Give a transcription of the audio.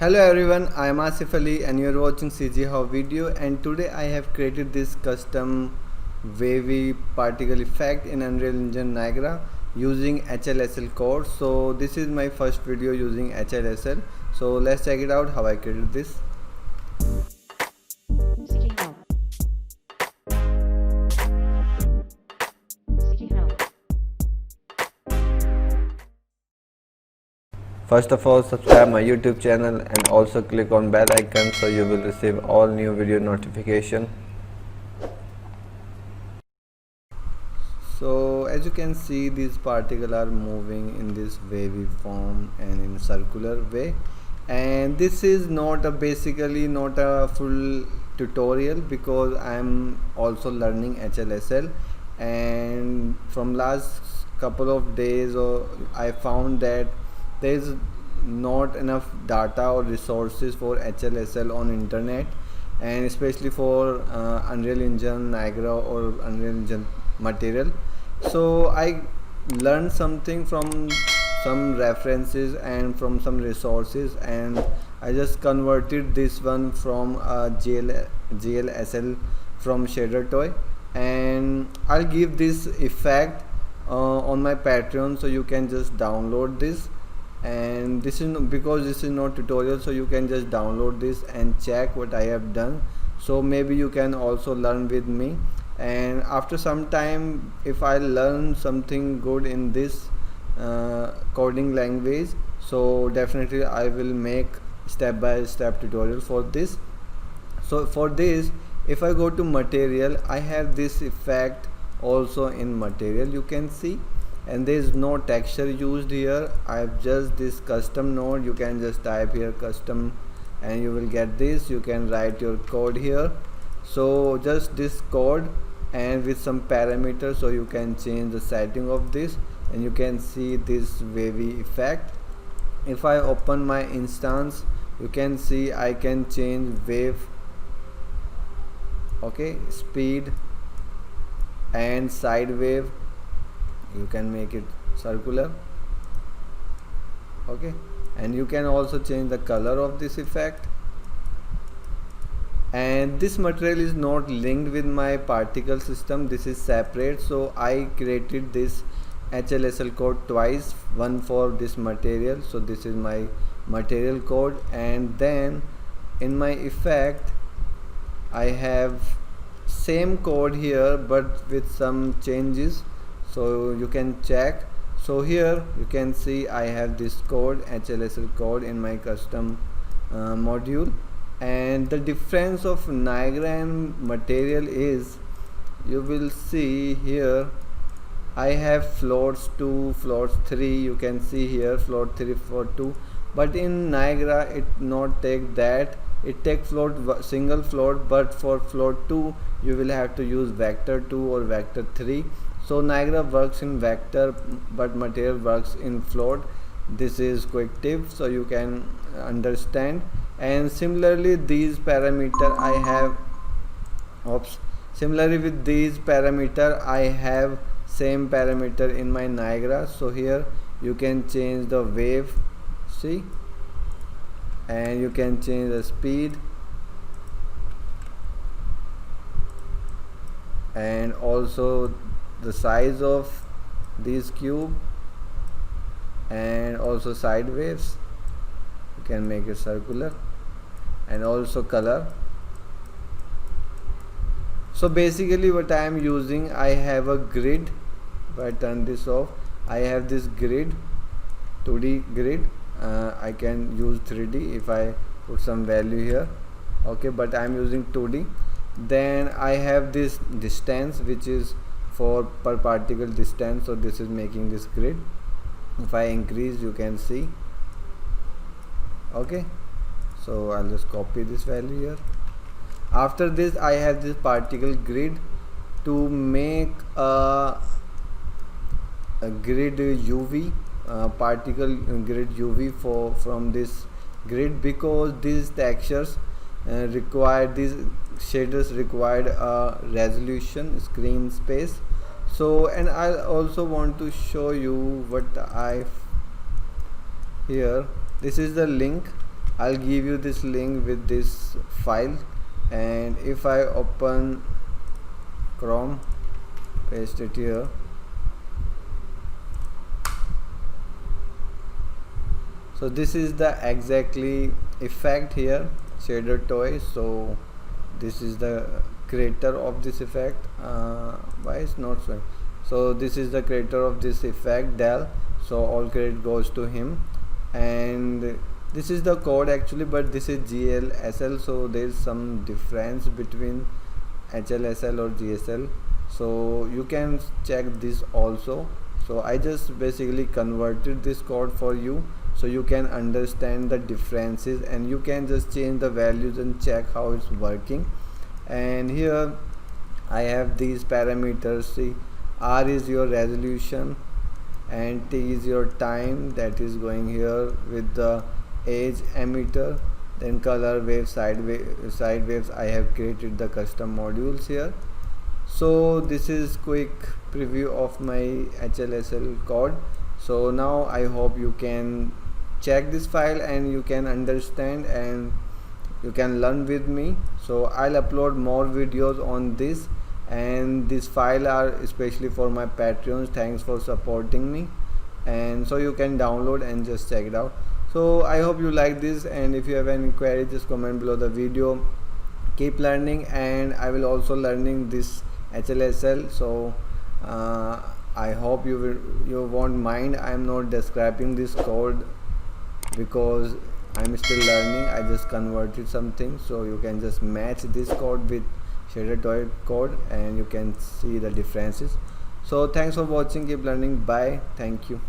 Hello everyone, I am Asif Ali and you are watching CG How video, and today I have created this custom wavy particle effect in Unreal Engine Niagara using HLSL code. So this is my first video using HLSL. So let's check it out how I created this. First of all, subscribe my YouTube channel and also click on bell icon so you will receive all new video notification. So as you can see, these particles are moving in this wavy form and in circular way, and this is not a basically not a full tutorial because I am also learning HLSL, and from last couple of days I found that there is not enough data or resources for HLSL on internet, and especially for Unreal Engine Niagara or Unreal Engine Material. So I learned something from some references and from some resources, and I just converted this one from GLSL from Shader Toy, and I'll give this effect on my Patreon, so you can just download this. And this is because this is not tutorial, so you can just download this and check what I have done, so maybe you can also learn with me. And after some time, if I learn something good in this coding language, so definitely I will make step by step tutorial for this. So for this, if I go to material, I have this effect also in material, you can see, and there is no texture used here. I have just this custom node. You can just type here custom and you will get this. You can write your code here, so just this code and with some parameters, so you can change the setting of this and you can see this wavy effect. If I open my instance, you can see I can change wave, okay, speed and side wave. You can make it circular, okay, and you can also change the color of this effect. And this material is not linked with my particle system, this is separate, so I created this HLSL code twice, one for this material, so this is my material code, and then in my effect I have same code here but with some changes, so you can check. So here you can see I have this code, HLSL code, in my custom module, and the difference of Niagara and material is, you will see here I have floats 2, floats 3, you can see here float 3, float 2, but in Niagara it not take that, it take float single float, but for float 2 you will have to use vector 2 or vector 3. So Niagara works in vector but material works in float. This is quick tip so you can understand. And similarly these parameter I have, similarly with these parameter I have same parameter in my Niagara. So here you can change the wave, see, and you can change the speed and also the size of this cube and also side waves. You can make it circular and also color. So basically what I am using, I have a grid. If I turn this off, I have this grid, 2D grid. I can use 3D if I put some value here, okay, but I am using 2D. Then I have this distance which is for per particle distance, so this is making this grid. If I increase, you can see, okay, so I'll just copy this value here. After this I have this particle grid. To make a grid UV, particle grid UV from this grid, because these textures required, these shaders required a resolution screen space. So, and I also want to show you what I here, this is the link I'll give you this link with this file, and if I open Chrome, paste it here, so this is the exactly effect here, shader toy. So this is the creator of this effect. Why is not showing? So this is the creator of this effect, Dell, so all credit goes to him. And this is the code actually, but this is GLSL, so there's some difference between HLSL or GSL, so you can check this also. So I just basically converted this code for you, so you can understand the differences, and you can just change the values and check how it's working. And here I have these parameters. See, R is your resolution and T is your time, that is going here with the edge emitter. Then color wave, side waves, I have created the custom modules here. So this is quick preview of my HLSL code. So now I hope you can check this file and you can understand and you can learn with me. So I'll upload more videos on this, and this file are especially for my Patreons. Thanks for supporting me, and so you can download and just check it out. So I hope you like this, and if you have any query, just comment below the video. Keep learning, and I will also learning this HLSL. So I hope you won't mind I am not describing this code, because I'm still learning. I just converted something, so you can just match this code with shader toy code and you can see the differences. So thanks for watching. Keep learning. Bye. Thank you.